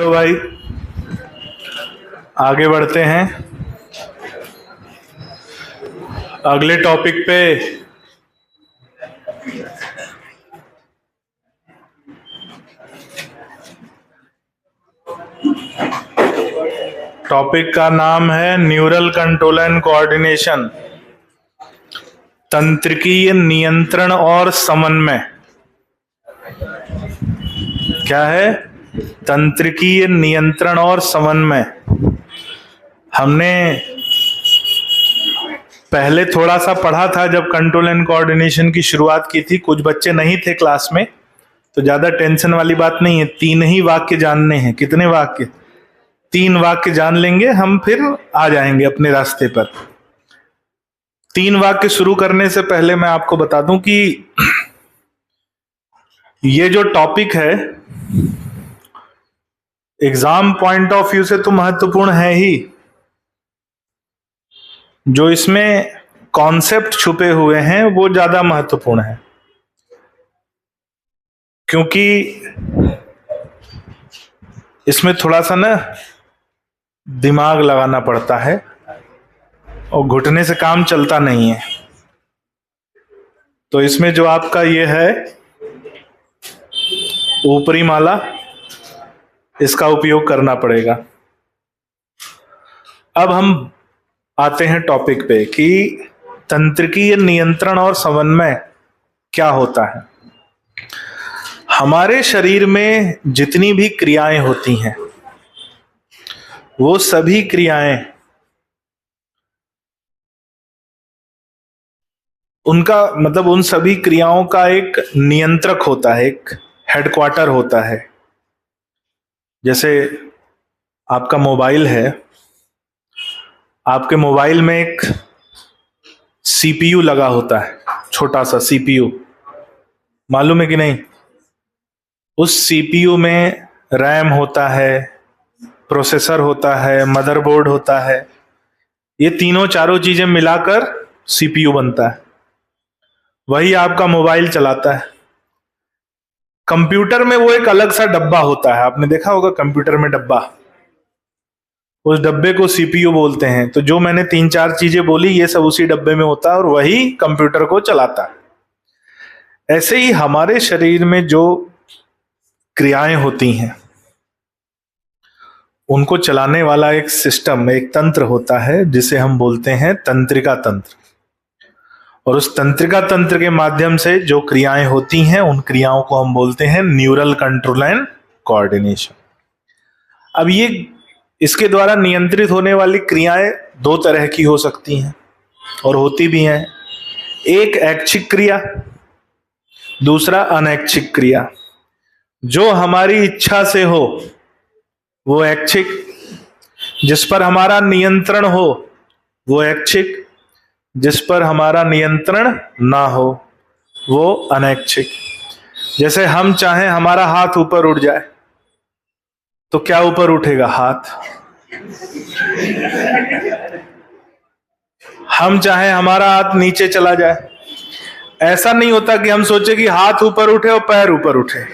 तो भाई आगे बढ़ते हैं अगले टॉपिक पे। टॉपिक का नाम है न्यूरल कंट्रोल एंड कोऑर्डिनेशन, तंत्रिकीय नियंत्रण और समन्वय। क्या है? तंत्रिकीय नियंत्रण और समन्वय। हमने पहले थोड़ा सा पढ़ा था जब कंट्रोल एंड कोऑर्डिनेशन की शुरुआत की थी। कुछ बच्चे नहीं थे क्लास में, तो ज्यादा टेंशन वाली बात नहीं है। 3 ही वाक्य जानने हैं। कितने वाक्य? 3 वाक्य जान लेंगे हम, फिर आ जाएंगे अपने रास्ते पर। 3 वाक्य शुरू करने से पहले मैं आपको बता दूं कि ये जो टॉपिक है एग्जाम पॉइंट ऑफ व्यू से तो महत्वपूर्ण है ही, जो इसमें कॉन्सेप्ट छुपे हुए हैं वो ज्यादा महत्वपूर्ण है। क्योंकि इसमें थोड़ा सा ना दिमाग लगाना पड़ता है और घुटने से काम चलता नहीं है। तो इसमें जो आपका ये है ऊपरी माला, इसका उपयोग करना पड़ेगा। अब हम आते हैं टॉपिक पे कि तंत्रिकीय नियंत्रण और समन्वय क्या होता है। हमारे शरीर में जितनी भी क्रियाएं होती हैं वो सभी क्रियाएं, उनका मतलब उन सभी क्रियाओं का एक नियंत्रक होता है, एक हेडक्वार्टर होता है। जैसे आपका मोबाइल है, आपके मोबाइल में एक सीपीयू लगा होता है, छोटा सा सीपीयू, मालूम है कि नहीं? उस सीपीयू में रैम होता है, प्रोसेसर होता है, मदरबोर्ड होता है। ये तीनों चारों चीजें मिलाकर सीपीयू बनता है। वही आपका मोबाइल चलाता है। कंप्यूटर में वो एक अलग सा डब्बा होता है, आपने देखा होगा कंप्यूटर में डब्बा, उस डब्बे को सीपीयू बोलते हैं। तो जो मैंने 3-4 चीजें बोली ये सब उसी डब्बे में होता है और वही कंप्यूटर को चलाता है। ऐसे ही हमारे शरीर में जो क्रियाएं होती हैं उनको चलाने वाला एक सिस्टम, एक तंत्र होता है जिसे हम बोलते हैं तंत्रिका तंत्र। और उस तंत्रिका तंत्र के माध्यम से जो क्रियाएं होती हैं उन क्रियाओं को हम बोलते हैं न्यूरल कंट्रोल एंड कोऑर्डिनेशन। अब ये इसके द्वारा नियंत्रित होने वाली क्रियाएं 2 तरह की हो सकती हैं और होती भी हैं। एक ऐच्छिक क्रिया, दूसरा अनैच्छिक क्रिया। जो हमारी इच्छा से हो वो ऐच्छिक, जिस पर हमारा नियंत्रण हो वो ऐच्छिक, जिस पर हमारा नियंत्रण ना हो वो अनैच्छिक। जैसे हम चाहें हमारा हाथ ऊपर उठ जाए तो क्या ऊपर उठेगा? हाथ। हम चाहें हमारा हाथ नीचे चला जाए। ऐसा नहीं होता कि हम सोचे कि हाथ ऊपर उठे और पैर ऊपर उठे।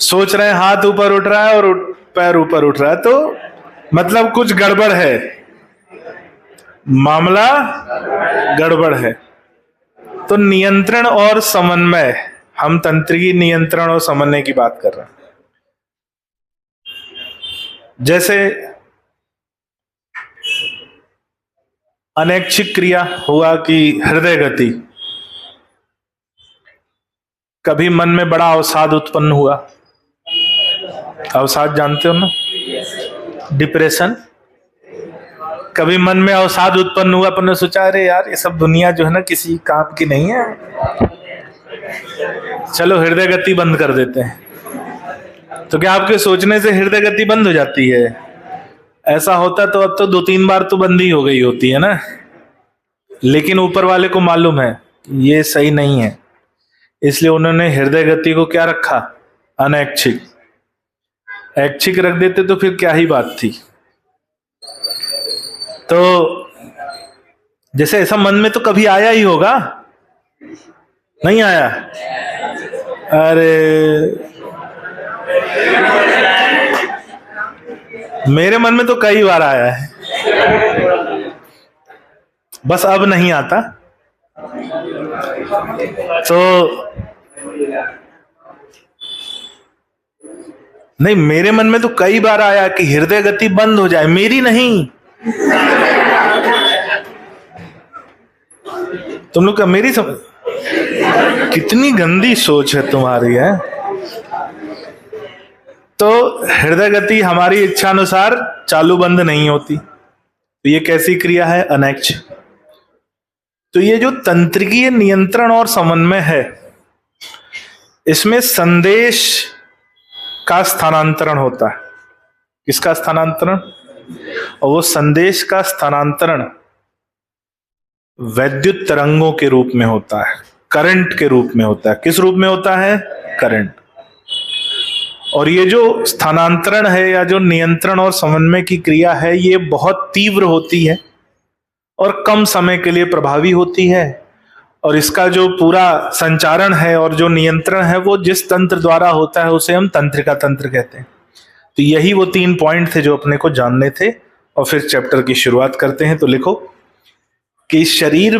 सोच रहे हैं हाथ ऊपर उठ रहा है और पैर ऊपर उठ रहा है, तो मतलब कुछ गड़बड़ है, मामला गड़बड़ है। तो नियंत्रण और समन्वय, हम तंत्रिकीय नियंत्रण और समन्वय की बात कर रहे हैं। जैसे अनैच्छिक क्रिया हुआ कि हृदय गति, कभी मन में बड़ा अवसाद उत्पन्न हुआ। अवसाद जानते हो ना, डिप्रेशन। कभी मन में अवसाद उत्पन्न हुआ, अपन ने सोचा अरे यार ये सब दुनिया जो है ना किसी काम की नहीं है, चलो हृदय गति बंद कर देते हैं। तो क्या आपके सोचने से हृदय गति बंद हो जाती है? ऐसा होता तो अब तो 2-3 बार तो बंद ही हो गई होती है ना। लेकिन ऊपर वाले को मालूम है ये सही नहीं है, इसलिए उन्होंने हृदय गति को क्या रखा? अनैच्छिक। ऐच्छिक रख देते तो फिर क्या ही बात थी। तो जैसे ऐसा मन में तो कभी आया ही होगा, नहीं आया? अरे मेरे मन में तो कई बार आया है, बस अब नहीं आता। तो नहीं, मेरे मन में तो कई बार आया कि हृदय गति बंद हो जाए, मेरी नहीं। तुम लोग का मेरी समझ, कितनी गंदी सोच है तुम्हारी है। तो हृदय गति हमारी इच्छानुसार चालू बंद नहीं होती, तो ये कैसी क्रिया है? अनैच्छिक। तो ये जो तंत्रिकीय नियंत्रण और समन्वय है, इसमें संदेश का स्थानांतरण होता है। किसका स्थानांतरण? और वो संदेश का स्थानांतरण वैद्युत तरंगों के रूप में होता है, करंट के रूप में होता है। किस रूप में होता है? करंट। और ये जो स्थानांतरण है या जो नियंत्रण और समन्वय की क्रिया है, ये बहुत तीव्र होती है और कम समय के लिए प्रभावी होती है। और इसका जो पूरा संचारण है और जो नियंत्रण है, वो जिस तंत्र द्वारा होता है उसे हम तंत्रिका तंत्र कहते हैं। तो यही वो 3 पॉइंट थे जो अपने को जानने थे। और फिर चैप्टर की शुरुआत करते हैं। तो लिखो कि शरीर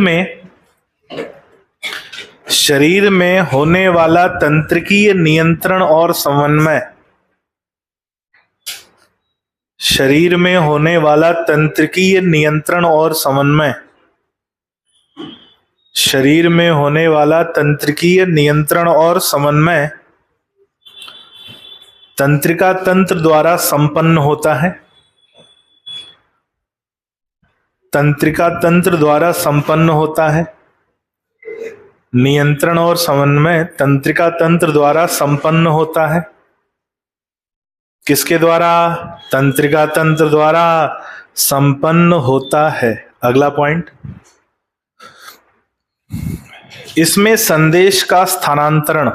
में होने वाला तंत्रिकीय नियंत्रण और समन्वय, शरीर में होने वाला तंत्रिकीय नियंत्रण और समन्वय, शरीर में होने वाला तंत्रिकीय नियंत्रण और समन्वय तंत्रिका तंत्र द्वारा संपन्न होता है। तंत्रिका तंत्र द्वारा संपन्न होता है। नियंत्रण और समन्वय तंत्रिका तंत्र द्वारा संपन्न होता है। किसके द्वारा? तंत्रिका तंत्र द्वारा संपन्न होता है। अगला पॉइंट, इसमें संदेश का स्थानांतरण,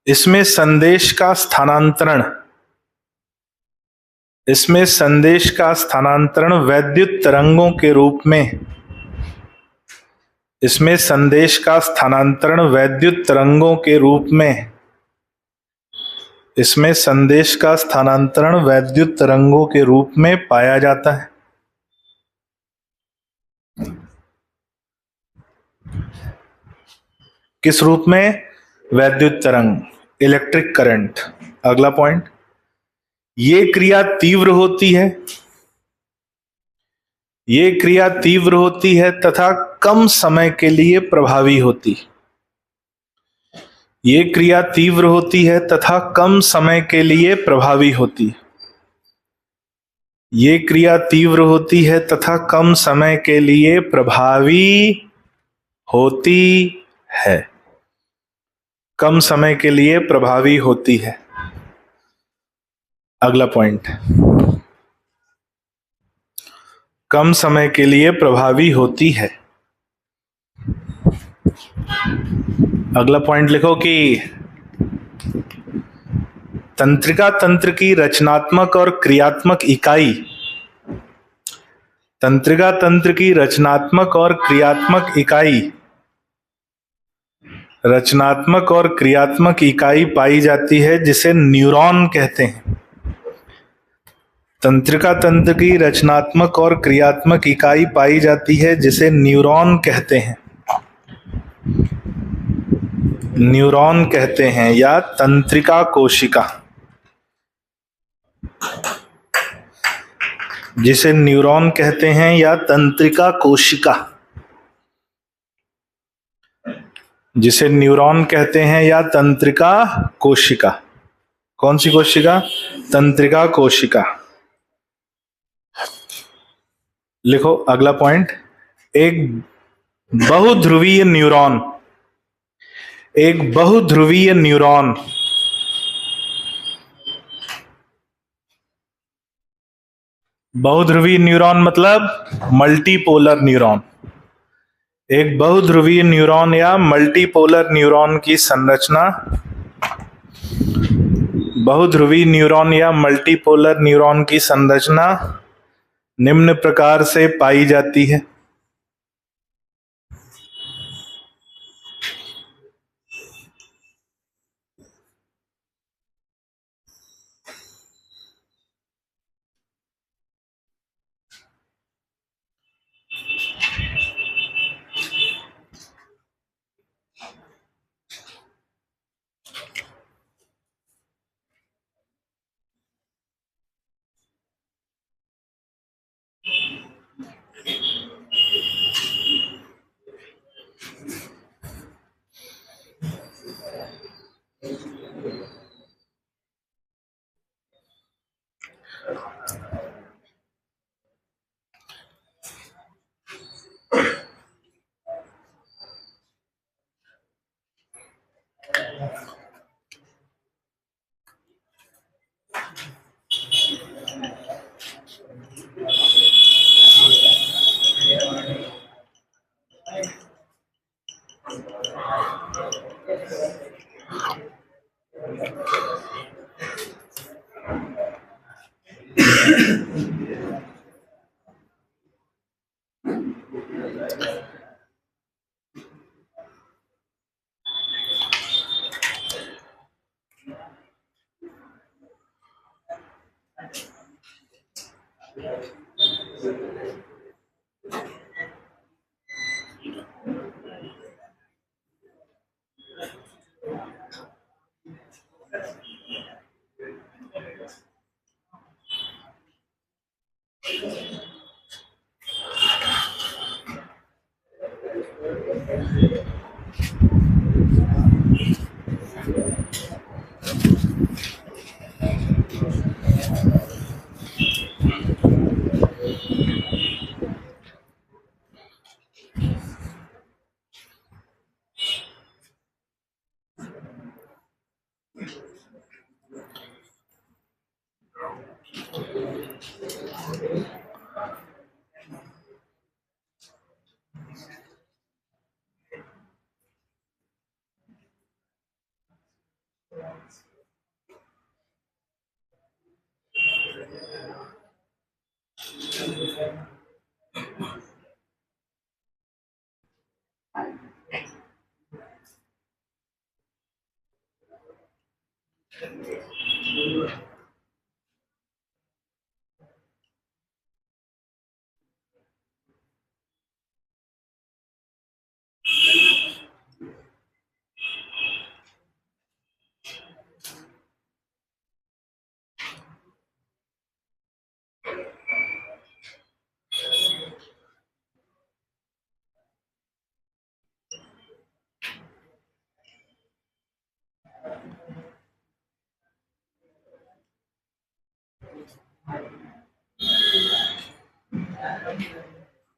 इसमें संदेश का स्थानांतरण, इसमें संदेश का स्थानांतरण वैद्युत तरंगों के रूप में, इसमें संदेश का स्थानांतरण वैद्युत तरंगों के रूप में, इसमें संदेश का स्थानांतरण वैद्युत तरंगों के रूप में पाया जाता है। किस रूप में? वैद्युत तरंग, इलेक्ट्रिक करंट। अगला पॉइंट, ये क्रिया तीव्र होती है, ये क्रिया तीव्र होती है तथा कम समय के लिए प्रभावी होती। ये क्रिया तीव्र होती है तथा कम समय के लिए प्रभावी होती। ये क्रिया तीव्र होती है तथा कम समय के लिए प्रभावी होती है। कम समय के लिए प्रभावी होती है। अगला पॉइंट, कम समय के लिए प्रभावी होती है। अगला पॉइंट लिखो कि तंत्रिका तंत्र की रचनात्मक और क्रियात्मक इकाई, तंत्रिका तंत्र की रचनात्मक और क्रियात्मक इकाई, रचनात्मक और क्रियात्मक इकाई पाई जाती है जिसे न्यूरॉन कहते हैं। तंत्रिका तंत्र की रचनात्मक और क्रियात्मक इकाई पाई जाती है जिसे न्यूरॉन कहते हैं। न्यूरॉन कहते हैं या तंत्रिका कोशिका, जिसे न्यूरॉन कहते हैं या तंत्रिका कोशिका, जिसे न्यूरॉन कहते हैं या तंत्रिका कोशिका। कौन सी कोशिका? तंत्रिका कोशिका। लिखो अगला पॉइंट, एक बहुध्रुवीय न्यूरॉन, एक बहुध्रुवीय न्यूरॉन, बहुध्रुवीय न्यूरॉन मतलब मल्टीपोलर न्यूरॉन। एक बहुध्रुवीय न्यूरॉन या मल्टीपोलर न्यूरॉन की संरचना, बहुध्रुवीय न्यूरॉन या मल्टीपोलर न्यूरॉन की संरचना निम्न प्रकार से पाई जाती है।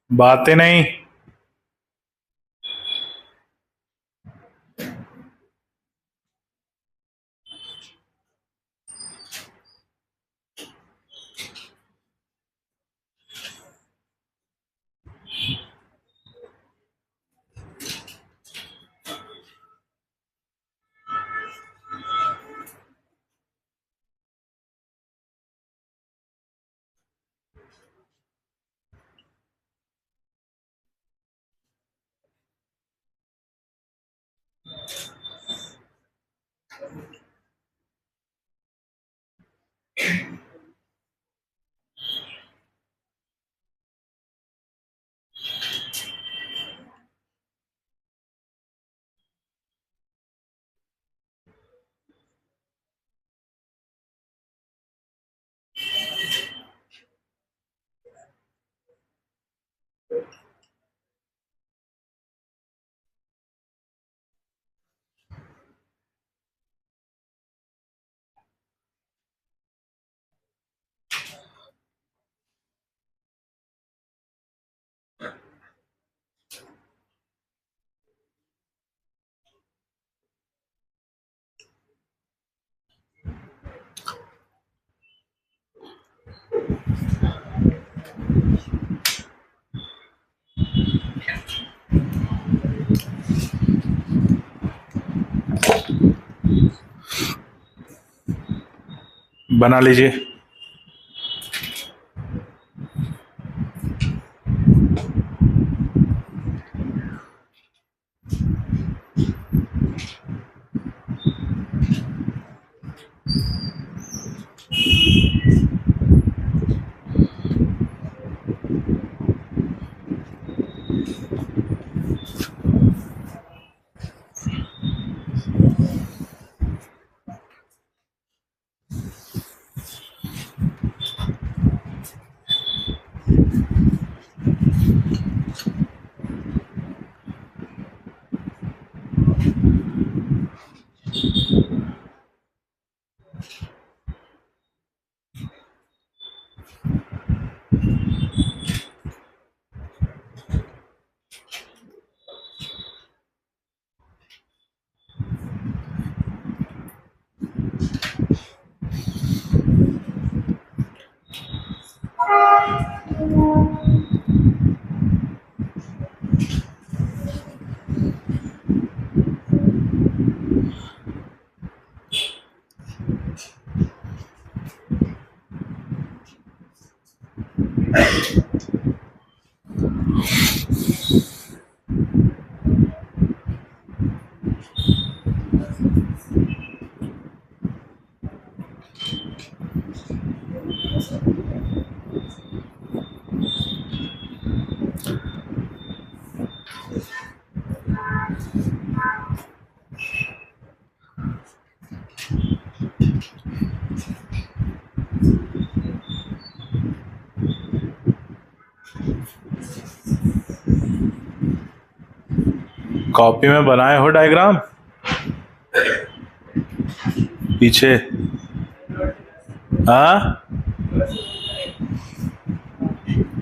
बातें नहीं। बना लीजिए। कॉपी में बनाए हो डायग्राम पीछे? हाँ,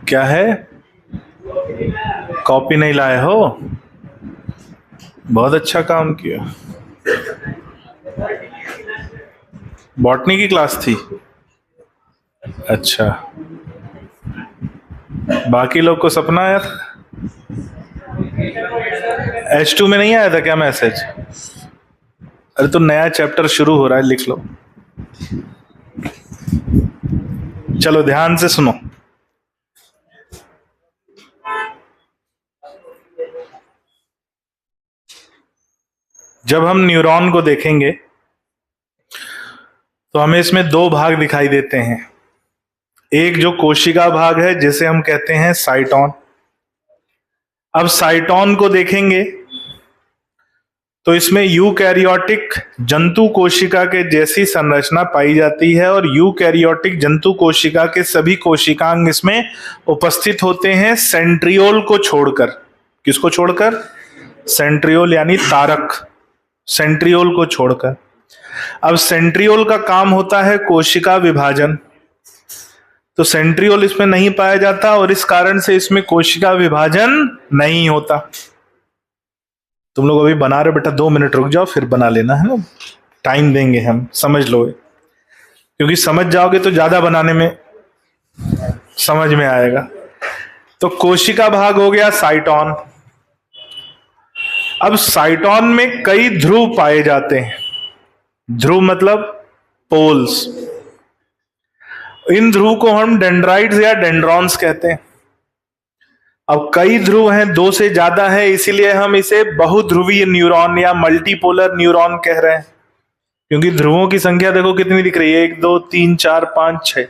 क्या है? कॉपी नहीं लाए हो? बहुत अच्छा काम किया। बॉटनी की क्लास थी? अच्छा, बाकी लोग को सपना आया था? H2 में नहीं आया था क्या मैसेज? अरे तो नया चैप्टर शुरू हो रहा है, लिख लो। चलो ध्यान से सुनो। जब हम न्यूरॉन को देखेंगे तो हमें इसमें दो भाग दिखाई देते हैं। एक जो कोशिका भाग है जिसे हम कहते हैं साइटॉन। अब साइटॉन को देखेंगे तो इसमें यूकैरियोटिक जंतु कोशिका के जैसी संरचना पाई जाती है और यूकैरियोटिक जंतु कोशिका के सभी कोशिकांग इसमें उपस्थित होते हैं, सेंट्रियोल को छोड़कर। किसको छोड़कर? सेंट्रियोल यानी तारक, सेंट्रियोल को छोड़कर। अब सेंट्रियोल का काम होता है कोशिका विभाजन, तो सेंट्रियोल इसमें नहीं पाया जाता और इस कारण से इसमें कोशिका विभाजन नहीं होता। तुम लोग अभी बना रहे, बेटा 2 मिनट रुक जाओ फिर बना लेना, है ना? टाइम देंगे हम, समझ लो, क्योंकि समझ जाओगे तो ज्यादा बनाने में समझ में आएगा। तो कोशिका भाग हो गया साइटॉन। अब साइटॉन में कई ध्रुव पाए जाते हैं। ध्रुव मतलब पोल्स। इन ध्रुव को हम डेंड्राइट्स या डेंड्रॉन्स कहते हैं। अब कई ध्रुव हैं, 2 से ज्यादा है, इसीलिए हम इसे बहुध्रुवीय न्यूरॉन या मल्टीपोलर न्यूरॉन कह रहे हैं। क्योंकि ध्रुवों की संख्या देखो कितनी दिख रही है, 1 2 3 4 5 6।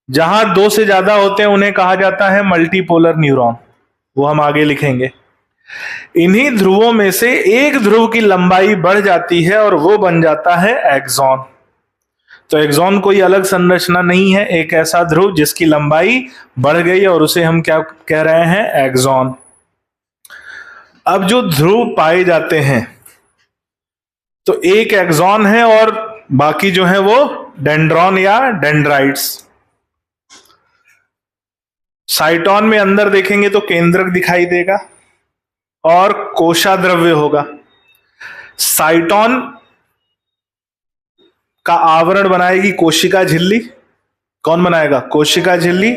जहां 2 से ज्यादा होते हैं उन्हें कहा जाता है मल्टीपोलर न्यूरॉन, वो हम आगे लिखेंगे। इन्हीं ध्रुवों में से एक ध्रुव की लंबाई बढ़ जाती है और वो बन जाता है एक्सॉन। तो एक्सॉन कोई अलग संरचना नहीं है, एक ऐसा ध्रुव जिसकी लंबाई बढ़ गई और उसे हम क्या कह रहे हैं? एक्सॉन। अब जो ध्रुव पाए जाते हैं तो एक एक्सॉन है और बाकी जो है वो डेंड्रॉन या डेंड्राइट्स। साइटॉन में अंदर देखेंगे तो केंद्रक दिखाई देगा और कोशाद्रव्य होगा। साइटॉन का आवरण बनाएगी कोशिका झिल्ली। कौन बनाएगा? कोशिका झिल्ली।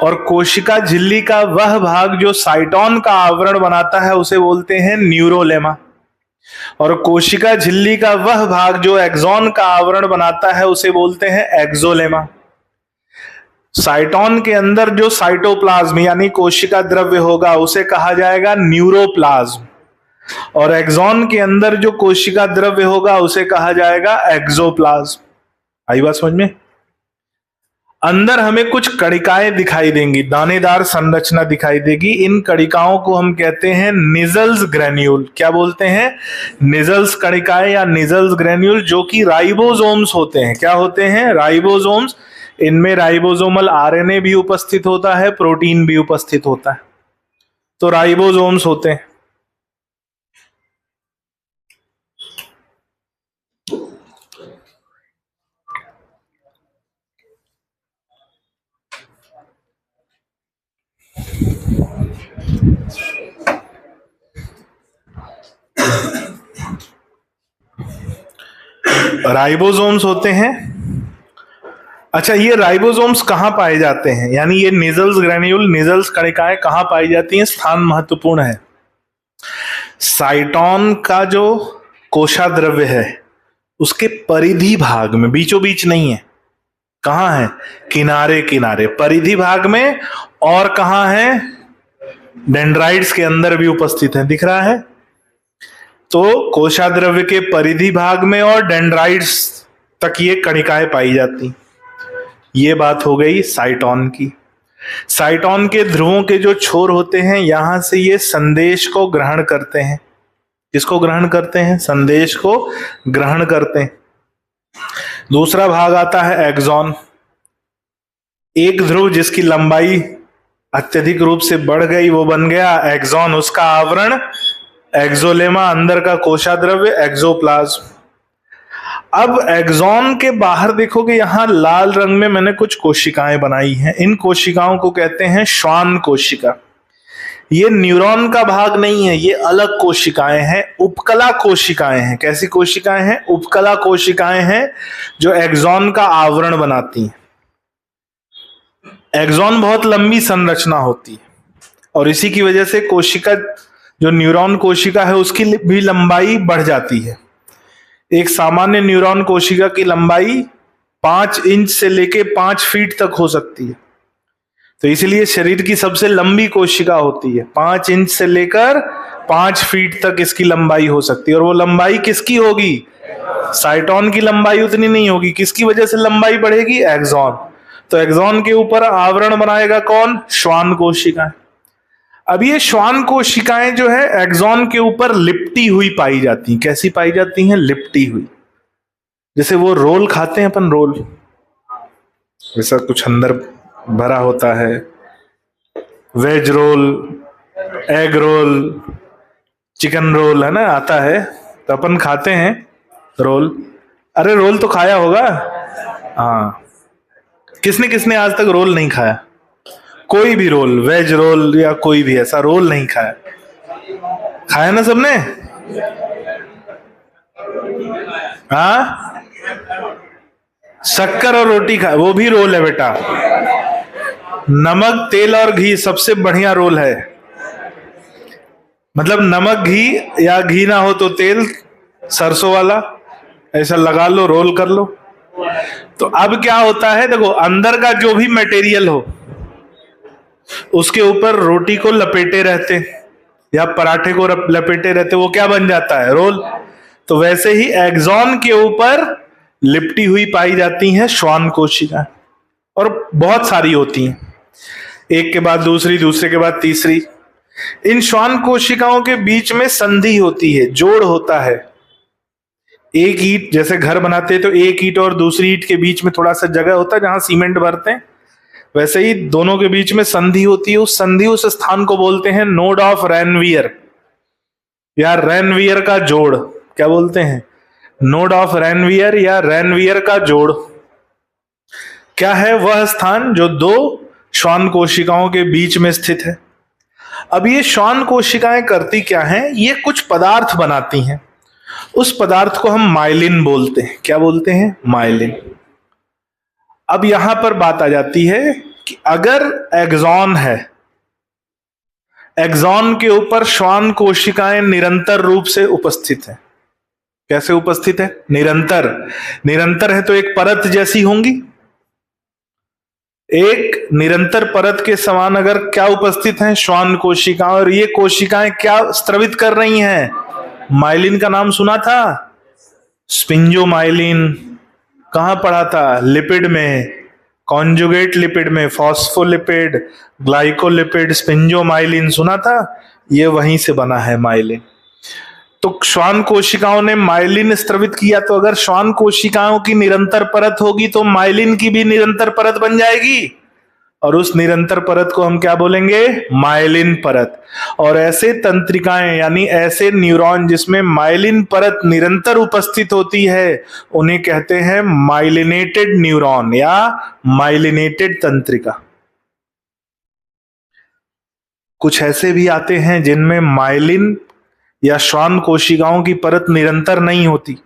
और कोशिका झिल्ली का वह भाग जो साइटॉन का आवरण बनाता है उसे बोलते हैं न्यूरोलेमा। और कोशिका झिल्ली का वह भाग जो एक्सॉन का आवरण बनाता है उसे बोलते हैं एक्सोलेमा। साइटॉन के अंदर जो साइटोप्लाज्म यानी कोशिका द्रव्य होगा उसे कहा जाएगा न्यूरोप्लाज्म, और एक्सॉन के अंदर जो कोशिका द्रव्य होगा उसे कहा जाएगा एक्सोप्लाज्म। आई बात समझ में? अंदर हमें कुछ कणिकाएं दिखाई देंगी, दानेदार संरचना दिखाई देगी। इन कणिकाओं को हम कहते हैं निजल्स ग्रेन्यूल। क्या बोलते हैं? निजल्स कणिकाएं या निजल्स ग्रेन्यूल, जो कि राइबोसोम्स होते हैं। क्या होते हैं? राइबोसोम्स। इनमें राइबोसोमल आरएनए भी उपस्थित होता है, प्रोटीन भी उपस्थित होता है, तो राइबोसोम्स होते हैं। राइबोसोम्स होते हैं। अच्छा, ये राइबोसोम्स कहां पाए जाते हैं, यानी ये निजल्स ग्रेन्यूल, निजल्स कणिकाएं कहां पाई जाती हैं? स्थान महत्वपूर्ण है। साइटॉन का जो कोशाद्रव्य है उसके परिधि भाग में, बीचों बीच नहीं है। कहां है? किनारे किनारे, परिधि भाग में। और कहां है? डेंड्राइट्स के अंदर भी उपस्थित है, दिख रहा है। तो कोशाद्रव्य के परिधि भाग में और डेंड्राइट्स तक ये कणिकाएं पाई जाती। ये बात हो गई साइटोन की। साइटोन के ध्रुवों के जो छोर होते हैं, यहां से ये संदेश को ग्रहण करते हैं। किसको ग्रहण करते हैं? संदेश को ग्रहण करते हैं। दूसरा भाग आता है एक्सॉन। एक ध्रुव जिसकी लंबाई अत्यधिक रूप से बढ़ गई, वो बन गया एक्सॉन। उसका आवरण एक्सोलेमा, अंदर का कोशाद्रव्य एक्सोप्लाज्म। अब एक्सॉन के बाहर देखोगे, यहां लाल रंग में मैंने कुछ कोशिकाएं बनाई हैं। इन कोशिकाओं को कहते हैं श्वान कोशिका। ये न्यूरॉन का भाग नहीं है, ये अलग कोशिकाएं हैं, उपकला कोशिकाएं हैं। कैसी कोशिकाएं हैं? उपकला कोशिकाएं हैं जो एक्सॉन का आवरण बनाती हैं। एक्सॉन बहुत लंबी संरचना होती है और इसी की वजह से कोशिका, जो न्यूरॉन कोशिका है, उसकी भी लंबाई बढ़ जाती है। एक सामान्य न्यूरॉन कोशिका की लंबाई 5 इंच से लेके 5 फीट तक हो सकती है। तो इसलिए शरीर की सबसे लंबी कोशिका होती है, 5 इंच से लेकर 5 फीट तक इसकी लंबाई हो सकती है। और वो लंबाई किसकी होगी? साइटोन की लंबाई उतनी नहीं होगी। किसकी वजह से लंबाई बढ़ेगी? एक्सॉन। तो एक्सॉन के ऊपर आवरण बनाएगा कौन? श्वान कोशिकाएं। अब ये श्वान कोशिकाएं जो है एक्सॉन के ऊपर लिपटी हुई पाई जाती हैं। कैसी पाई जाती हैं? लिपटी हुई। जैसे वो रोल खाते हैं अपन, रोल, वैसा कुछ अंदर भरा होता है। Veg roll, egg roll, chicken roll है ना, आता है, तो अपन खाते हैं रोल। अरे रोल तो खाया होगा। हाँ, किसने किसने आज तक रोल नहीं खाया? कोई भी रोल, वेज रोल या कोई भी ऐसा रोल नहीं खाया? खाया ना सबने? हाँ, शक्कर और रोटी खा, वो भी रोल है बेटा। नमक, तेल और घी सबसे बढ़िया रोल है। मतलब नमक, घी, या घी ना हो तो तेल सरसों वाला, ऐसा लगा लो, रोल कर लो। तो अब क्या होता है, देखो, अंदर का जो भी मटेरियल हो उसके ऊपर रोटी को लपेटे रहते या पराठे को लपेटे रहते, वो क्या बन जाता है? रोल। तो वैसे ही एक्सॉन के ऊपर लिपटी हुई पाई जाती हैं श्वान कोशिकाएं, और बहुत सारी होती हैं, एक के बाद दूसरी, दूसरे के बाद तीसरी। इन श्वान कोशिकाओं के बीच में संधि होती है, जोड़ होता है। एक ईंट, जैसे घर बनाते हैं तो एक ईंट और दूसरी ईंट के बीच में थोड़ा सा जगह होता है जहां सीमेंट भरते हैं, वैसे ही दोनों के बीच में संधि होती है। उस संधि, उस स्थान को बोलते हैं नोड ऑफ रेनवियर, या रेनवियर का जोड़। क्या बोलते हैं? नोड ऑफ रेनवियर या रेनवियर का जोड़। क्या है? वह स्थान जो दो श्वान कोशिकाओं के बीच में स्थित है। अब ये श्वान कोशिकाएं करती क्या हैं? ये कुछ पदार्थ बनाती हैं। उस पदार्थ को हम माइलिन बोलते हैं। क्या बोलते हैं? माइलिन। अब यहां पर बात आ जाती है कि अगर एक्सॉन है, एक्सॉन के ऊपर श्वान कोशिकाएं निरंतर रूप से उपस्थित है। कैसे उपस्थित है? निरंतर। निरंतर है तो एक परत जैसी होंगी। एक निरंतर परत के समान अगर क्या उपस्थित है? श्वान कोशिकाएं। और ये कोशिकाएं क्या स्त्रवित कर रही हैं? माइलिन का नाम सुना था? स्पिंजोमाइलिन। कहां पढ़ा था? लिपिड में, कॉन्जुगेट लिपिड में, फॉस्फोलिपिड, ग्लाइकोलिपिड, स्पिंजोमाइलिन सुना था? ये वहीं से बना है माइलिन। तो श्वान कोशिकाओं ने माइलिन स्त्रवित किया, तो अगर श्वान कोशिकाओं की निरंतर परत होगी तो माइलिन की भी निरंतर परत बन जाएगी, और उस निरंतर परत को हम क्या बोलेंगे? माइलिन परत। और ऐसे तंत्रिकाएं, यानी ऐसे न्यूरॉन जिसमें माइलिन परत निरंतर उपस्थित होती है, उन्हें कहते हैं माइलिनेटेड न्यूरॉन या माइलिनेटेड तंत्रिका। कुछ ऐसे भी आते हैं जिनमें माइलिन या श्वान कोशिकाओं की परत निरंतर नहीं होती,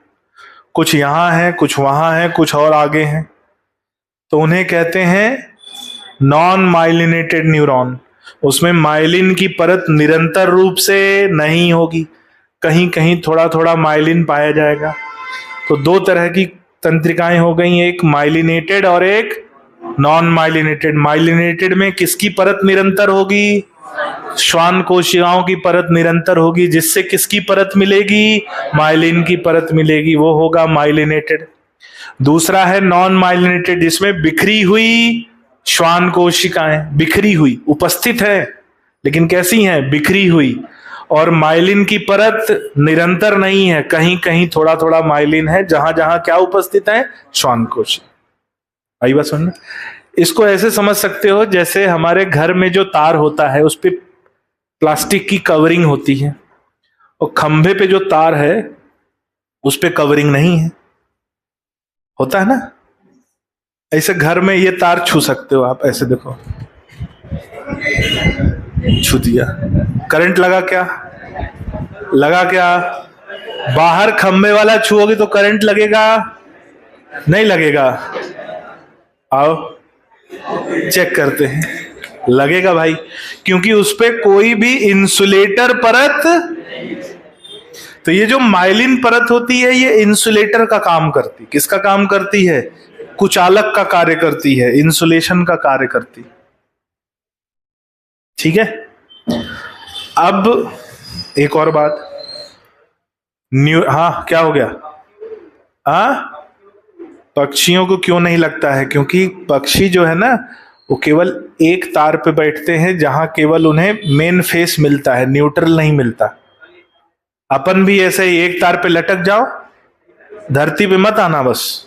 कुछ यहां है, कुछ वहां है, कुछ और आगे हैं, तो उन्हें कहते हैं नॉन माइलिनेटेड न्यूरॉन। उसमें माइलिन की परत निरंतर रूप से नहीं होगी, कहीं कहीं थोड़ा थोड़ा माइलिन पाया जाएगा। तो दो तरह की तंत्रिकाएं हो गई, एक माइलिनेटेड और एक नॉन माइलिनेटेड। माइलिनेटेड में किसकी परत निरंतर होगी? श्वान कोशिकाओं की परत निरंतर होगी, जिससे किसकी परत मिलेगी? माइलिन की परत मिलेगी, वो होगा माइलिनेटेड। दूसरा है नॉन माइलिनेटेड, जिसमें बिखरी हुई श्वान कोशिकाएं, बिखरी हुई, उपस्थित है लेकिन कैसी हैं, बिखरी हुई। और माइलिन की परत निरंतर नहीं है, कहीं कहीं थोड़ा थोड़ा माइलिन है, जहां जहां क्या उपस्थित है, श्वान कोशिका। आई बात समझ में? इसको ऐसे समझ सकते हो जैसे हमारे घर में जो तार होता है उस पर प्लास्टिक की कवरिंग होती है, और खंभे पे जो तार है उस पे कवरिंग नहीं है, होता है ना। ऐसे घर में ये तार छू सकते हो आप, ऐसे देखो, छू दिया, करंट लगा क्या, लगा क्या? बाहर खंभे वाला छुओगे तो करंट लगेगा, नहीं लगेगा? आओ चेक करते हैं, लगेगा भाई, क्योंकि उस पे कोई भी इंसुलेटर परत। तो ये जो माइलिन परत होती है ये इंसुलेटर का काम करती, किसका काम करती है? कुचालक का कार्य करती है, इंसुलेशन का कार्य करती। ठीक है। अब एक और बात, हाँ क्या हो गया? पक्षियों को क्यों नहीं लगता है? क्योंकि पक्षी जो है ना वो केवल एक तार पे बैठते हैं जहां केवल उन्हें मेन फेस मिलता है, न्यूट्रल नहीं मिलता। अपन भी ऐसे ही एक तार पे लटक जाओ, धरती पे मत आना बस,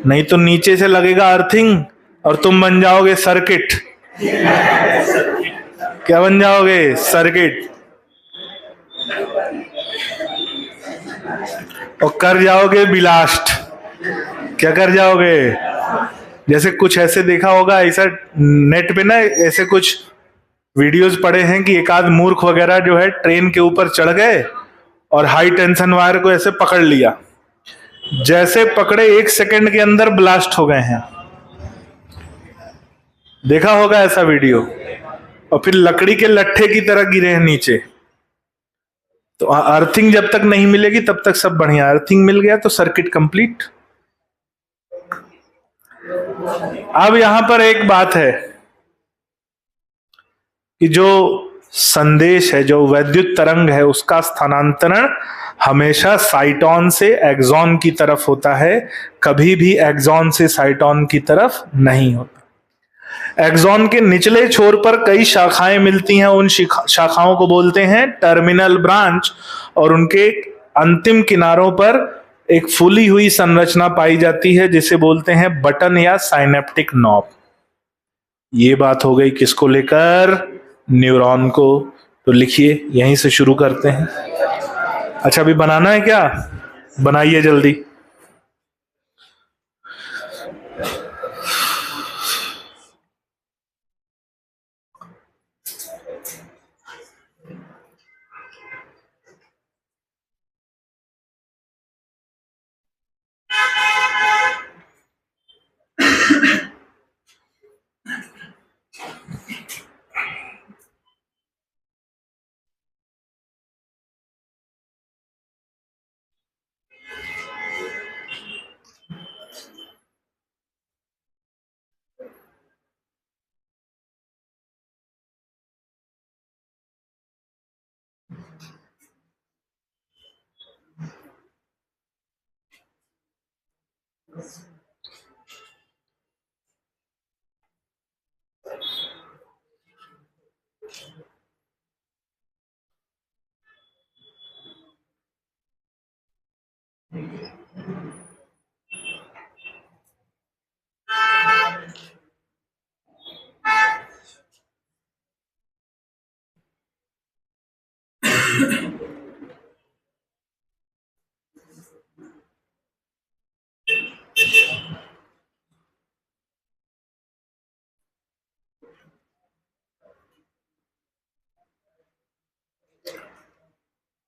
नहीं तो नीचे से लगेगा अर्थिंग और तुम बन जाओगे सर्किट। क्या बन जाओगे? सर्किट। और कर जाओगे ब्लास्ट। क्या कर जाओगे? जैसे कुछ ऐसे देखा होगा, ऐसा नेट पे ना ऐसे कुछ वीडियोस पड़े हैं कि एक आध मूर्ख वगैरह जो है ट्रेन के ऊपर चढ़ गए और हाई टेंशन वायर को ऐसे पकड़ लिया, जैसे पकड़े 1 सेकंड के अंदर ब्लास्ट हो गए हैं। देखा होगा ऐसा वीडियो। और फिर लकड़ी के लट्ठे की तरह गिरे हैं नीचे। तो अर्थिंग जब तक नहीं मिलेगी तब तक सब बढ़िया, अर्थिंग मिल गया तो सर्किट कंप्लीट। अब यहां पर एक बात है कि जो संदेश है, जो वैद्युत तरंग है, उसका स्थानांतरण हमेशा साइटॉन से एक्सॉन की तरफ होता है, कभी भी एक्सॉन से साइटॉन की तरफ नहीं होता। एक्सॉन के निचले छोर पर कई शाखाएं मिलती हैं, उन शाखाओं को बोलते हैं टर्मिनल ब्रांच, और उनके अंतिम किनारों पर एक फूली हुई संरचना पाई जाती है जिसे बोलते हैं बटन या साइनेप्टिक नॉब। ये बात हो गई किसको लेकर? न्यूरॉन को। तो लिखिए, यहीं से शुरू करते हैं। अच्छा अभी बनाना है क्या? बनाइए जल्दी।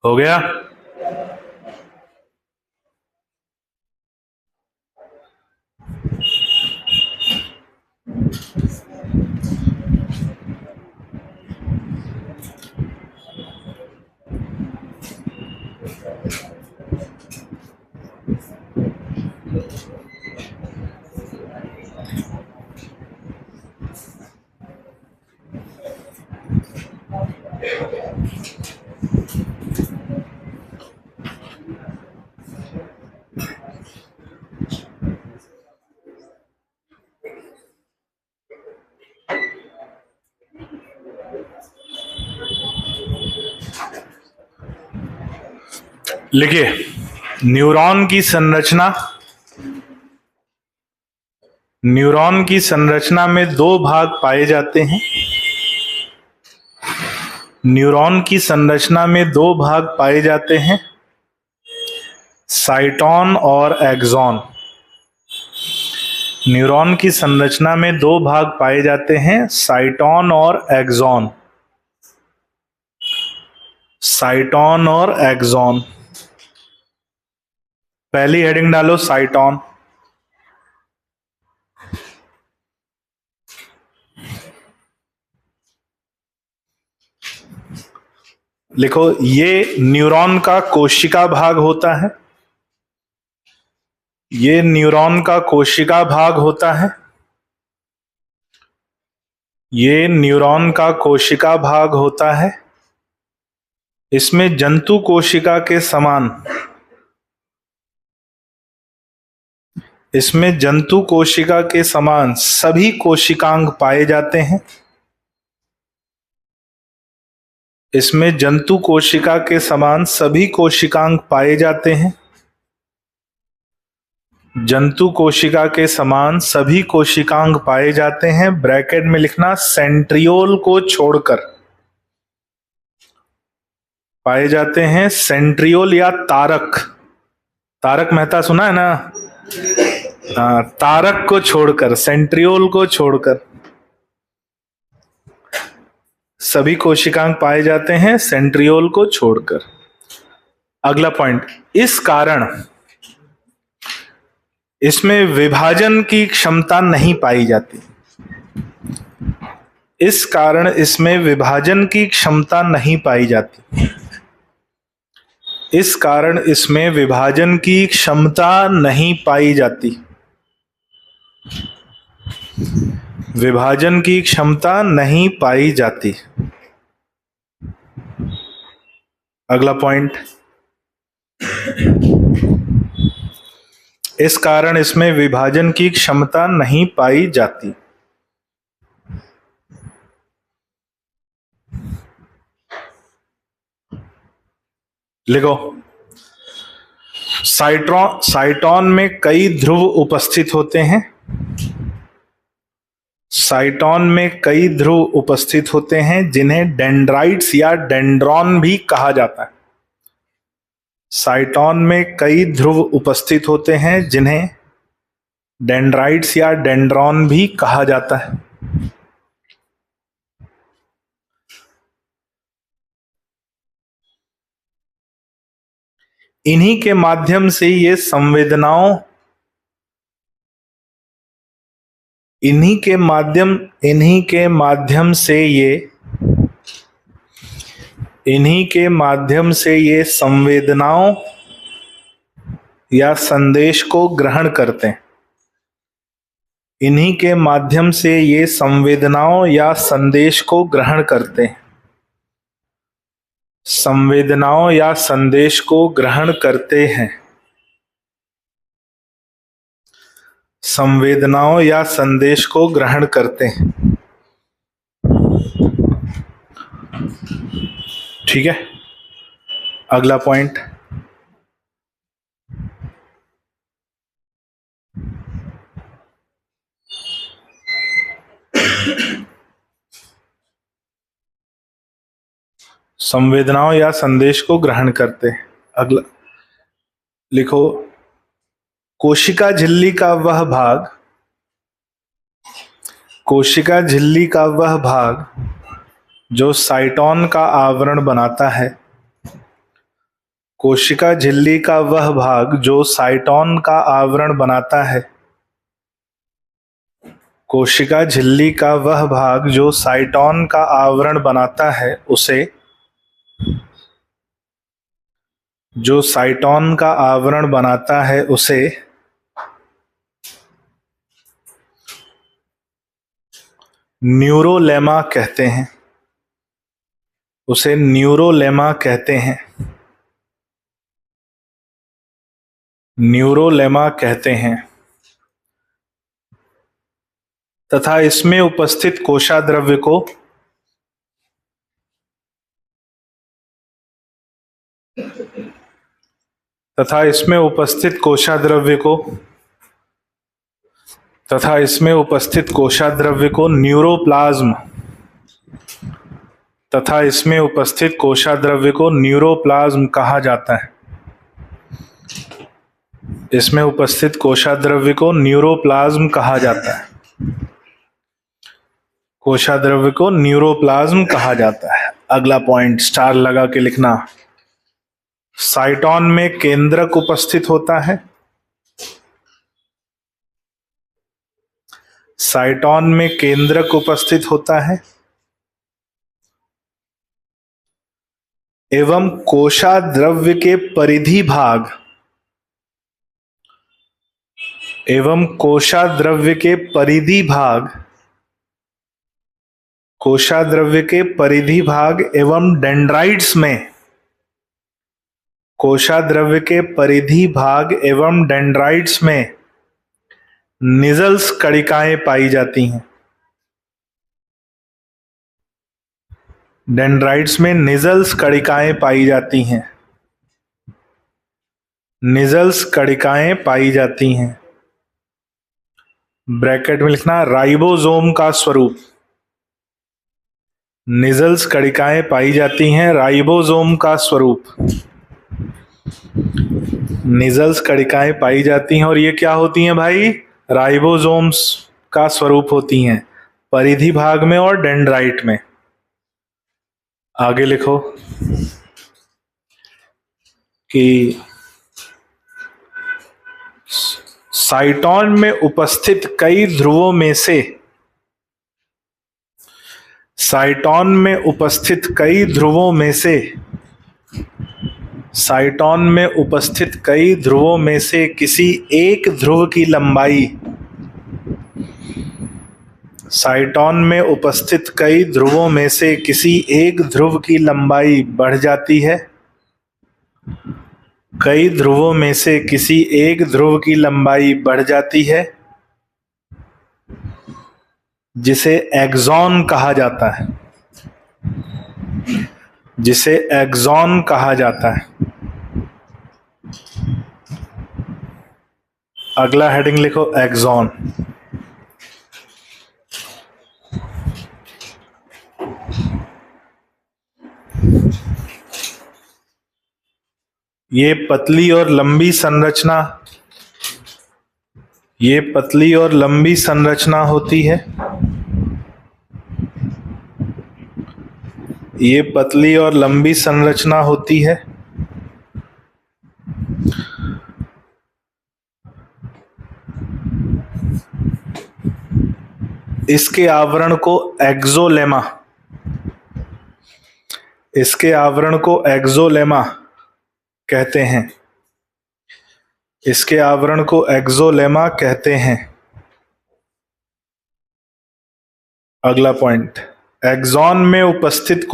हो गया? लिखिए, न्यूरॉन की संरचना, न्यूरॉन की संरचना में दो भाग पाए जाते हैं। न्यूरॉन की संरचना में दो भाग पाए जाते हैं, साइटॉन और एक्सॉन। न्यूरॉन की संरचना में दो भाग पाए जाते हैं, साइटॉन और एक्सॉन। साइटॉन और एक्सॉन। पहली हेडिंग डालो साइटॉन। लिखो, ये न्यूरॉन का कोशिका भाग होता है। ये न्यूरॉन का कोशिका भाग होता है। ये न्यूरॉन का कोशिका भाग होता है। इसमें जंतु कोशिका के समान, इसमें जंतु कोशिका के समान सभी कोशिकांग पाए जाते हैं। इसमें जंतु कोशिका के समान सभी कोशिकांग पाए जाते हैं। जंतु कोशिका के समान सभी कोशिकांग पाए जाते हैं, ब्रैकेट में लिखना सेंट्रियोल को छोड़कर पाए जाते हैं। सेंट्रियोल या तारक, तारक मेहता सुना है ना? तारक को छोड़कर, सेंट्रियोल को छोड़कर सभी कोशिकांग पाए जाते हैं, सेंट्रियोल को छोड़कर। अगला पॉइंट, इस कारण इसमें विभाजन की क्षमता नहीं पाई जाती। इस कारण इसमें विभाजन की क्षमता नहीं पाई जाती। इस कारण इसमें विभाजन की क्षमता नहीं पाई जाती। विभाजन की क्षमता नहीं पाई जाती। अगला पॉइंट, इस कारण इसमें विभाजन की क्षमता नहीं पाई जाती। लिखो, साइटॉन में कई ध्रुव उपस्थित होते हैं। साइटॉन में कई ध्रुव उपस्थित होते हैं जिन्हें डेंड्राइट्स या डेंड्रॉन भी कहा जाता है। साइटॉन में कई ध्रुव उपस्थित होते हैं जिन्हें डेंड्राइट्स या डेंड्रॉन भी कहा जाता है। इन्हीं के माध्यम से ये संवेदनाओं, इन्हीं के माध्यम से ये संवेदनाओं या संदेश को ग्रहण करते हैं। इन्हीं के माध्यम से ये संवेदनाओं या संदेश को ग्रहण करते हैं। संवेदनाओं या संदेश को ग्रहण करते हैं। संवेदनाओं या संदेश को ग्रहण करते हैं। ठीक है, अगला पॉइंट, संवेदनाओं या संदेश को ग्रहण करते हैं। अगला लिखो, कोशिका झिल्ली का वह भाग, कोशिका झिल्ली का वह भाग जो साइटॉन का आवरण बनाता है। कोशिका झिल्ली का वह भाग जो साइटॉन का आवरण बनाता है। कोशिका झिल्ली का वह भाग जो साइटॉन का आवरण बनाता है उसे, जो साइटॉन का आवरण बनाता है उसे न्यूरोलेमा कहते हैं। उसे न्यूरोलेमा कहते हैं। न्यूरोलेमा कहते हैं। तथा इसमें उपस्थित कोशाद्रव्य को तथा इसमें उपस्थित कोशाद्रव्य को न्यूरोप्लाज्म कहा जाता है। इसमें उपस्थित कोशाद्रव्य को न्यूरोप्लाज्म कहा जाता है। कोशाद्रव्य को न्यूरोप्लाज्म कहा जाता है। अगला पॉइंट स्टार लगा के लिखना। साइटोन में केंद्रक उपस्थित होता है। साइटोन में केंद्रक उपस्थित होता है एवं कोशाद्रव्य के परिधि भाग एवं डेंड्राइट्स में निजल्स कणिकाएं पाई जाती हैं। डेंड्राइट्स में निजल्स कणिकाएं पाई जाती हैं। ब्रैकेट में लिखना राइबोसोम का स्वरूप। निजल्स कणिकाएं पाई जाती हैं, राइबोसोम का स्वरूप। निजल्स कणिकाएं पाई जाती हैं और ये क्या होती हैं भाई? राइबोसोम्स का स्वरूप होती हैं, परिधि भाग में और डेंड्राइट में। आगे लिखो कि साइटोन में उपस्थित कई ध्रुवों में से किसी एक ध्रुव की लंबाई बढ़ जाती है। कई ध्रुवों में से किसी एक ध्रुव की लंबाई बढ़ जाती है, जिसे एक्सॉन कहा जाता है। अगला हेडिंग लिखो एक्सॉन। ये पतली और लंबी संरचना होती है। इसके आवरण को एक्सोलेमा कहते हैं। अगला पॉइंट, एक्सॉन में उपस्थित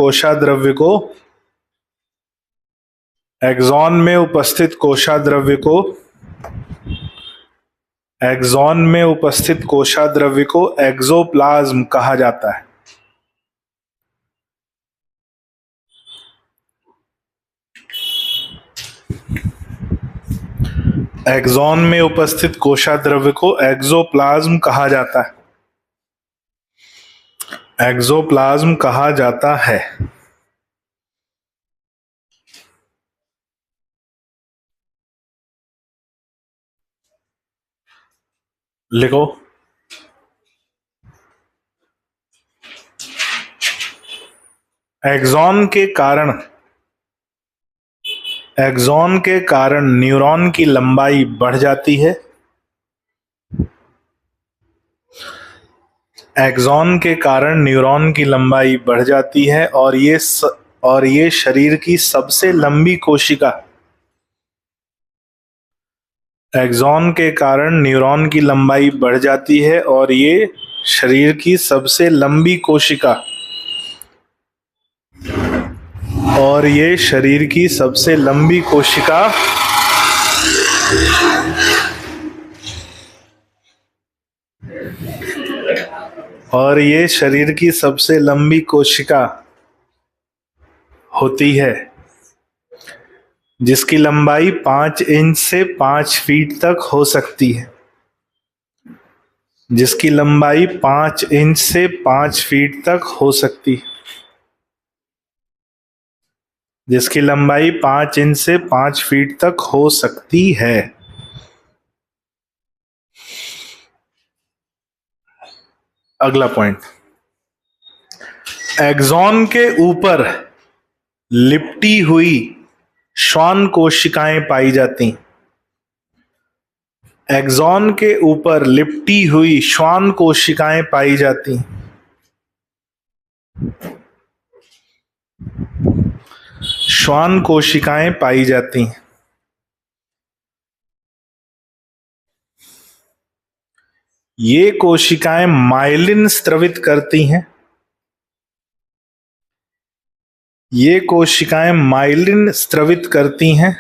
कोशाद्रव्य को एक्सोप्लाज्म कहा जाता है। एक्सॉन में उपस्थित कोशाद्रव्य को एक्सोप्लाज्म कहा जाता है। लिखो एक्सॉन के कारण न्यूरॉन की लंबाई बढ़ जाती है। एक्सॉन के कारण न्यूरॉन की लंबाई बढ़ जाती है और ये शरीर की सबसे लंबी कोशिका। एक्सॉन के कारण न्यूरॉन की लंबाई बढ़ जाती है और ये शरीर की सबसे लंबी कोशिका होती है। जिसकी लंबाई 5 इंच से 5 फीट तक हो सकती है, जिसकी लंबाई 5 इंच से 5 फीट तक हो सकती है, जिसकी लंबाई 5 इंच से 5 फीट तक हो सकती है। अगला पॉइंट, एक्सॉन के ऊपर लिपटी हुई श्वान कोशिकाएं पाई जाती। एक्सॉन के ऊपर लिपटी हुई श्वान कोशिकाएं पाई जाती। श्वान कोशिकाएं पाई जाती। ये कोशिकाएं माइलिन स्त्रवित करती हैं। ये कोशिकाएं माइलिन स्त्रवित करती हैं,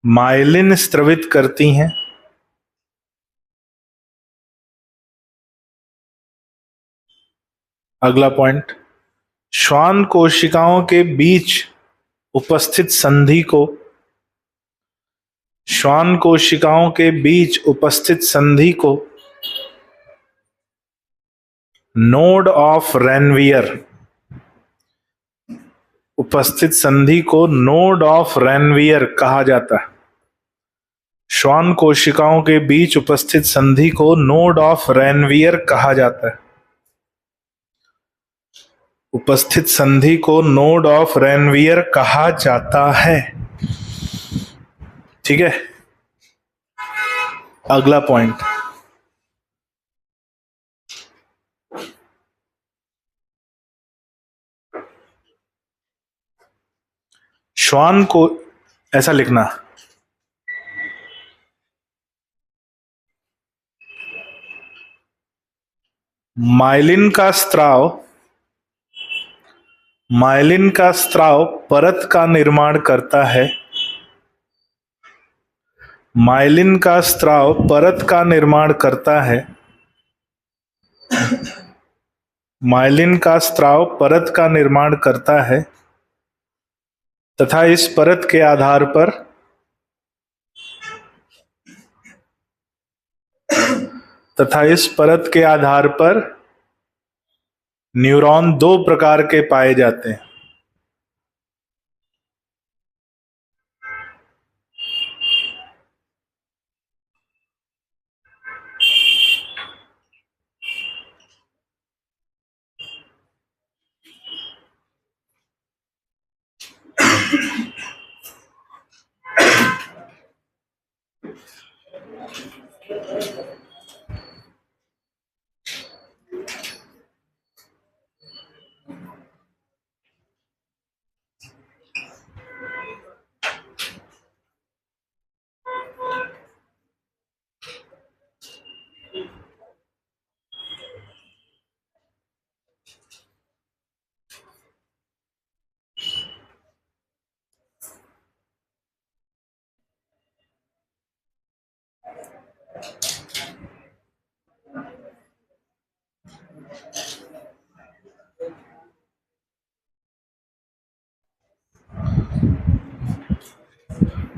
माइलिन स्त्रवित करती हैं। अगला पॉइंट, श्वान कोशिकाओं के बीच उपस्थित संधि को, श्वान कोशिकाओं के बीच उपस्थित संधि को नोड ऑफ रेनवियर, उपस्थित संधि को नोड ऑफ रेनवियर कहा जाता है। श्वान कोशिकाओं के बीच उपस्थित संधि को नोड ऑफ रेनवियर कहा जाता है। उपस्थित संधि को नोड ऑफ रेनवियर कहा जाता है। ठीक है। अगला पॉइंट, श्वान को ऐसा लिखना, माइलिन का स्त्राव, माइलिन का स्त्राव परत का निर्माण करता है। माइलिन का स्त्राव परत का निर्माण करता है। माइलिन का स्त्राव परत का निर्माण करता है तथा इस परत के आधार पर न्यूरॉन दो प्रकार के पाए जाते हैं।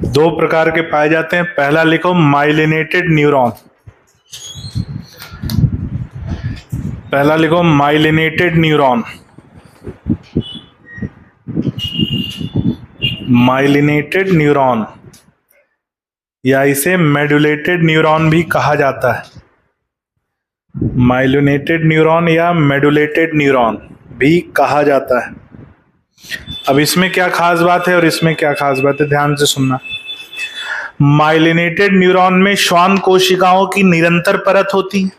दो प्रकार के पाए जाते हैं। पहला लिखो माइलिनेटेड न्यूरॉन, पहला लिखो माइलिनेटेड न्यूरॉन। माइलिनेटेड न्यूरॉन या इसे मेडुलेटेड न्यूरॉन भी कहा जाता है। माइलिनेटेड न्यूरॉन या मेडुलेटेड न्यूरॉन भी कहा जाता है। अब इसमें क्या खास बात है और इसमें क्या खास बात है, ध्यान से सुनना। माइलिनेटेड न्यूरॉन में श्वान कोशिकाओं की निरंतर परत होती है।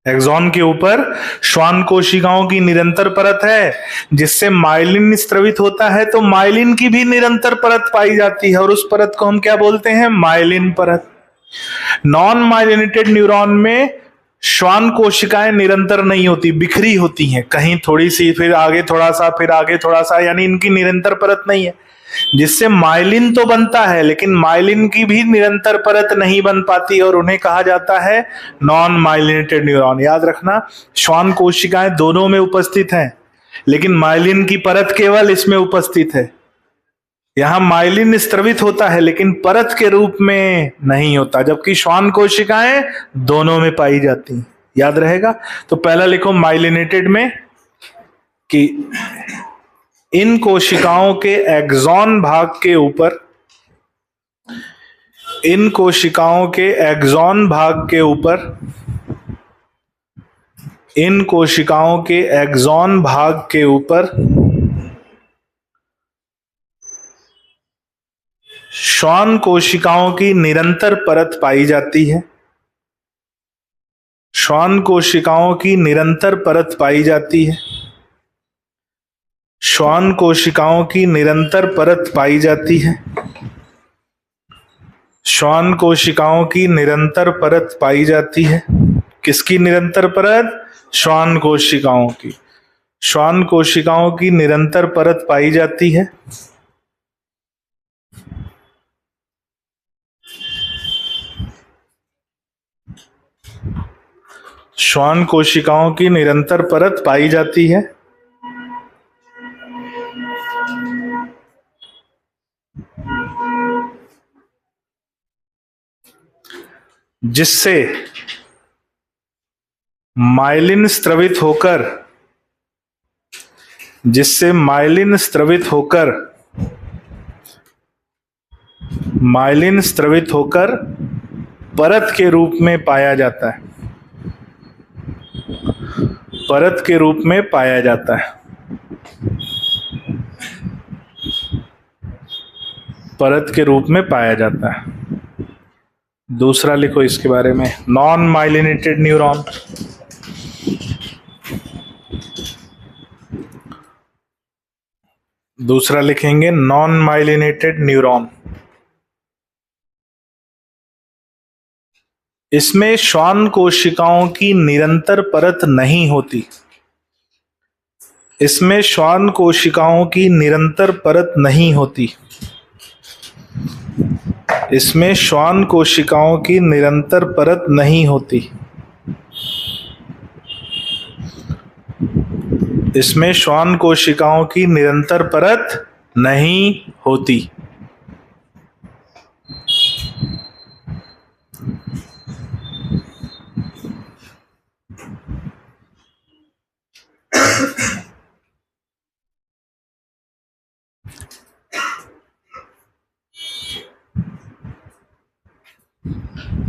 एक्सॉन के ऊपर श्वान कोशिकाओं की निरंतर परत है जिससे माइलिन स्त्रवित होता है, तो माइलिन की भी निरंतर परत पाई जाती है और उस परत को हम क्या बोलते हैं, माइलिन परत। नॉन माइलिनेटेड न्यूरॉन में श्वान कोशिकाएं निरंतर नहीं होती, बिखरी होती हैं, कहीं थोड़ी सी, फिर आगे थोड़ा सा, फिर आगे थोड़ा सा, यानी इनकी निरंतर परत नहीं है, जिससे माइलिन तो बनता है लेकिन माइलिन की भी निरंतर परत नहीं बन पाती और उन्हें कहा जाता है नॉन माइलिनेटेड न्यूरॉन। याद रखना, श्वान कोशिकाएं दोनों में उपस्थित हैं, लेकिन माइलिन की परत केवल इसमें उपस्थित है। यहां माइलिन स्त्रवित होता है लेकिन परत के रूप में नहीं होता, जबकि श्वान कोशिकाएं दोनों में पाई जाती हैं। याद रहेगा? तो पहला लिखो माइलिनेटेड में कि इन कोशिकाओं के एक्सॉन भाग के ऊपर, इन कोशिकाओं के एक्सॉन भाग के ऊपर, इन कोशिकाओं के एक्सॉन भाग के ऊपर श्वान कोशिकाओं की निरंतर परत पाई जाती है। श्वान कोशिकाओं की निरंतर परत पाई जाती है। श्वान कोशिकाओं की निरंतर परत पाई जाती है। श्वान कोशिकाओं की निरंतर परत पाई जाती है। किसकी निरंतर परत? श्वान कोशिकाओं की। श्वान कोशिकाओं की निरंतर परत पाई जाती है। श्वान कोशिकाओं की निरंतर परत पाई जाती है, जिससे माइलिन स्त्रवित होकर, जिससे माइलिन स्त्रवित होकर, माइलिन स्त्रवित होकर परत के रूप में पाया जाता है। परत के रूप में पाया जाता है। परत के रूप में पाया जाता है। दूसरा लिखो इसके बारे में, नॉन माइलिनेटेड न्यूरॉन। दूसरा लिखेंगे नॉन माइलिनेटेड न्यूरॉन। इसमें श्वान कोशिकाओं की निरंतर परत नहीं होती। इसमें श्वान कोशिकाओं की निरंतर परत नहीं होती। इसमें श्वान कोशिकाओं की निरंतर परत नहीं होती। इसमें श्वान कोशिकाओं की निरंतर परत नहीं होती।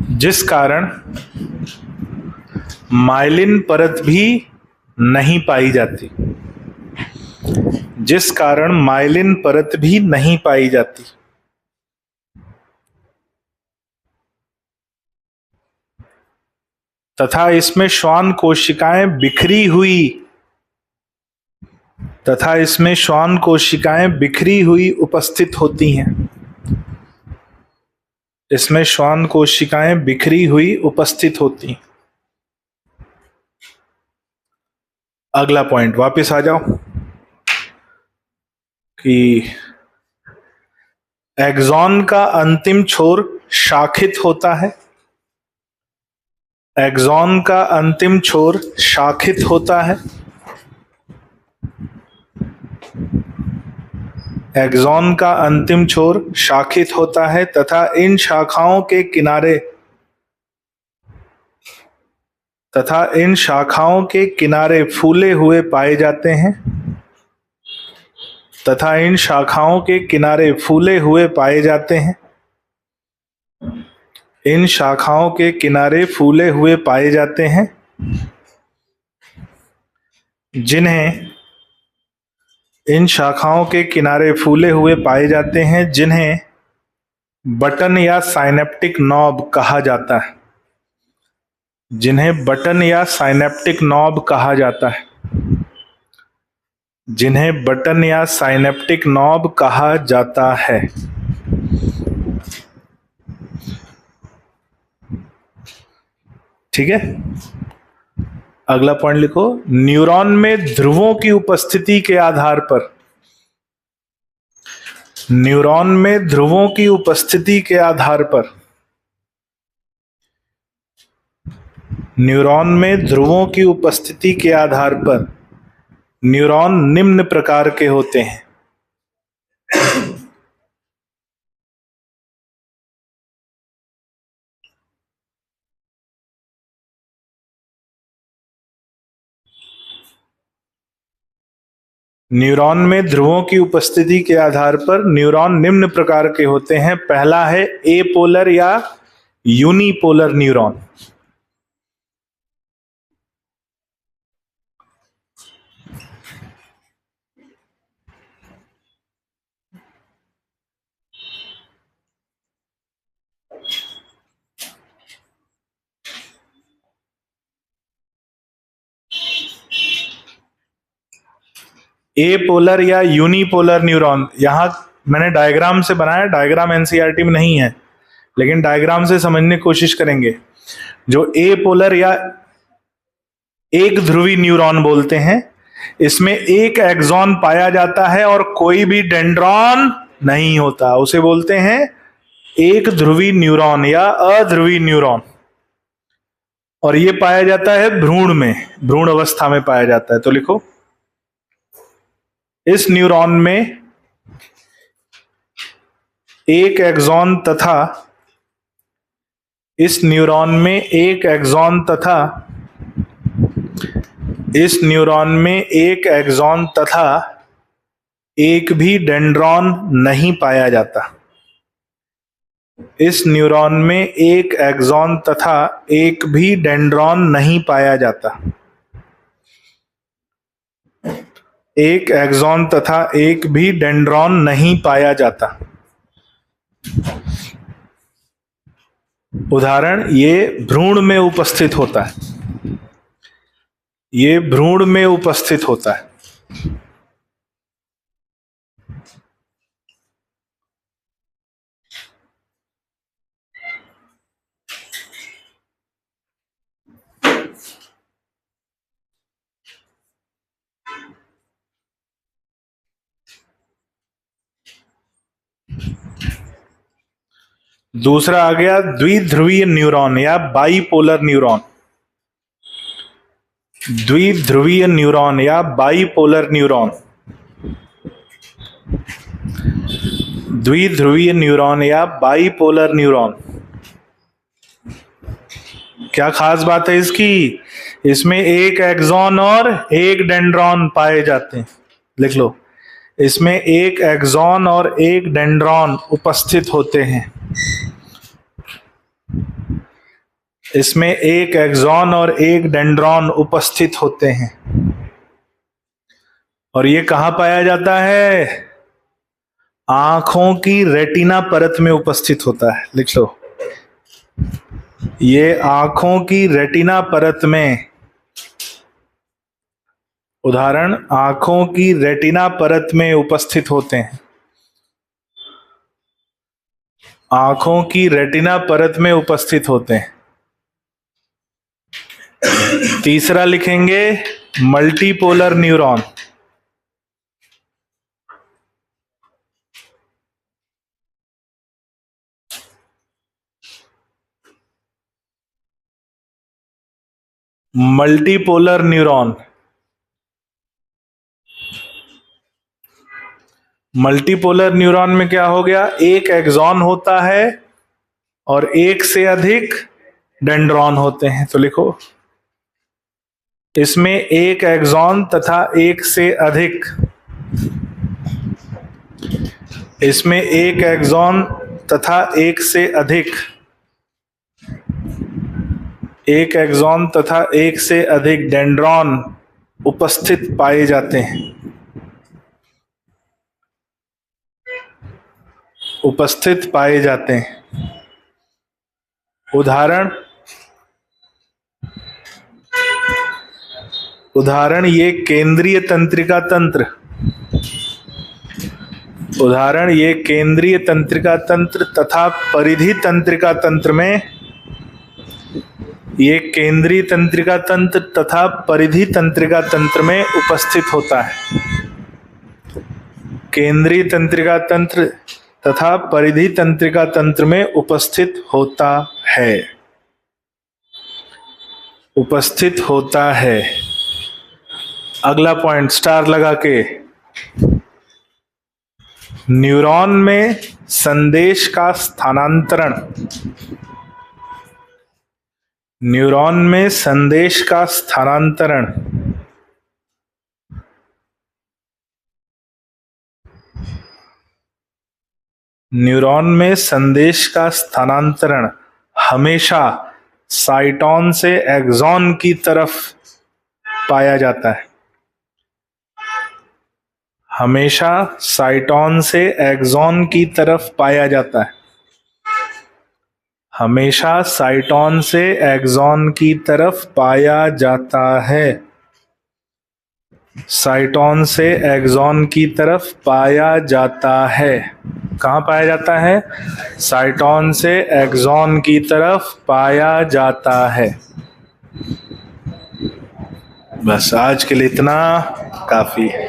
जिस कारण माइलिन परत भी नहीं पाई जाती। जिस कारण माइलिन परत भी नहीं पाई जाती। तथा इसमें श्वान कोशिकाएं बिखरी हुई, तथा इसमें श्वान कोशिकाएं बिखरी हुई उपस्थित होती हैं। इसमें श्वान कोशिकाएं बिखरी हुई उपस्थित होती। अगला पॉइंट, वापस आ जाओ कि एक्सॉन का अंतिम छोर शाखित होता है। एक्सॉन का अंतिम छोर शाखित होता है। एक्सॉन का अंतिम छोर शाखित होता है तथा इन शाखाओं के किनारे, तथा इन शाखाओं के किनारे फूले हुए पाए जाते हैं। तथा इन शाखाओं के किनारे फूले हुए पाए जाते हैं। इन शाखाओं के किनारे फूले हुए पाए जाते हैं, जिन्हें, इन शाखाओं के किनारे फूले हुए पाए जाते हैं जिन्हें बटन या साइनेप्टिक नॉब कहा जाता है। जिन्हें बटन या साइनेप्टिक नॉब कहा जाता है। जिन्हें बटन या साइनेप्टिक नॉब कहा जाता है। ठीक है, अगला पॉइंट लिखो, न्यूरॉन में ध्रुवों की उपस्थिति के आधार पर, न्यूरॉन में ध्रुवों की उपस्थिति के आधार पर, न्यूरॉन में ध्रुवों की उपस्थिति के आधार पर न्यूरॉन निम्न प्रकार के होते हैं। न्यूरॉन में ध्रुवों की उपस्थिति के आधार पर न्यूरॉन निम्न प्रकार के होते हैं। पहला है एपोलर या यूनिपोलर न्यूरॉन। एपोलर या यूनिपोलर न्यूरॉन, यहां मैंने डायग्राम से बनाया, डायग्राम एनसीईआरटी में नहीं है, लेकिन डायग्राम से समझने की कोशिश करेंगे। जो एपोलर या एक ध्रुवी न्यूरॉन बोलते हैं, इसमें एक एक्सॉन पाया जाता है और कोई भी डेंड्रॉन नहीं होता, उसे बोलते हैं एक ध्रुवी न्यूरॉन या अध्रुवी न्यूरॉन। और यह पाया जाता है भ्रूण में, भ्रूण अवस्था में पाया जाता है। तो लिखो, इस न्यूरॉन में एक एक्सॉन तथा इस न्यूरॉन में एक एक्सॉन तथा इस न्यूरॉन में एक एक्सॉन तथा एक भी डेंड्रॉन नहीं पाया जाता। इस न्यूरॉन में एक एक्सॉन तथा एक भी डेंड्रॉन नहीं पाया जाता। एक एक्सॉन तथा एक भी डेंड्रॉन नहीं पाया जाता। उदाहरण, ये भ्रूण में उपस्थित होता है, ये भ्रूण में उपस्थित होता है। दूसरा आ गया द्विध्रुवीय न्यूरॉन या बाइपोलर न्यूरॉन। द्विध्रुवीय न्यूरॉन या बाइपोलर न्यूरॉन। द्विध्रुवीय न्यूरॉन या बाइपोलर न्यूरॉन, क्या खास बात है इसकी? इसमें एक एक्सॉन और एक डेंड्रॉन पाए जाते हैं। लिख लो, इसमें एक एक्सॉन और एक डेंड्रॉन उपस्थित होते हैं। इसमें एक एक्सॉन और एक डेंड्रॉन उपस्थित होते हैं। और ये कहां पाया जाता है? आंखों की रेटिना परत में उपस्थित होता है। लिख लो, ये आंखों की रेटिना परत में, उदाहरण, आंखों की रेटिना परत में उपस्थित होते हैं। आंखों की रेटिना परत में उपस्थित होते हैं। तीसरा लिखेंगे multipolar neuron. Multipolar neuron, multipolar neuron में क्या हो गया? एक एक्सॉन होता है और एक से अधिक डेंड्रॉन होते हैं। तो लिखो, इसमें एक एक्सॉन तथा एक से अधिक, इसमें एक एक्सॉन तथा एक से अधिक, एक एक्सॉन तथा एक से अधिक डेंड्रॉन उपस्थित पाए जाते हैं। उपस्थित पाए जाते हैं। उदाहरण ये केंद्रीय तंत्रिका तंत्र, उदाहरण ये केंद्रीय तंत्रिका तंत्र तथा परिधि तंत्रिका तंत्र में, ये केंद्रीय तंत्रिका तंत्र तथा परिधि तंत्रिका तंत्र में उपस्थित होता है। केंद्रीय तंत्रिका तंत्र तथा परिधि तंत्रिका तंत्र में उपस्थित होता है। उपस्थित होता है। अगला पॉइंट स्टार लगा के, न्यूरॉन में संदेश का स्थानांतरण, न्यूरॉन में संदेश का स्थानांतरण न्यूरॉन में संदेश का स्थानांतरण हमेशा साइटॉन से एक्सॉन की तरफ पाया जाता है, हमेशा साइटॉन से एक्सॉन की तरफ पाया जाता है, हमेशा साइटॉन से एक्सॉन की तरफ पाया जाता है, साइटॉन से एक्सॉन की तरफ पाया जाता है। कहाँ पाया जाता है? साइटॉन से एक्सॉन की तरफ पाया जाता है। बस आज के लिए इतना काफी है।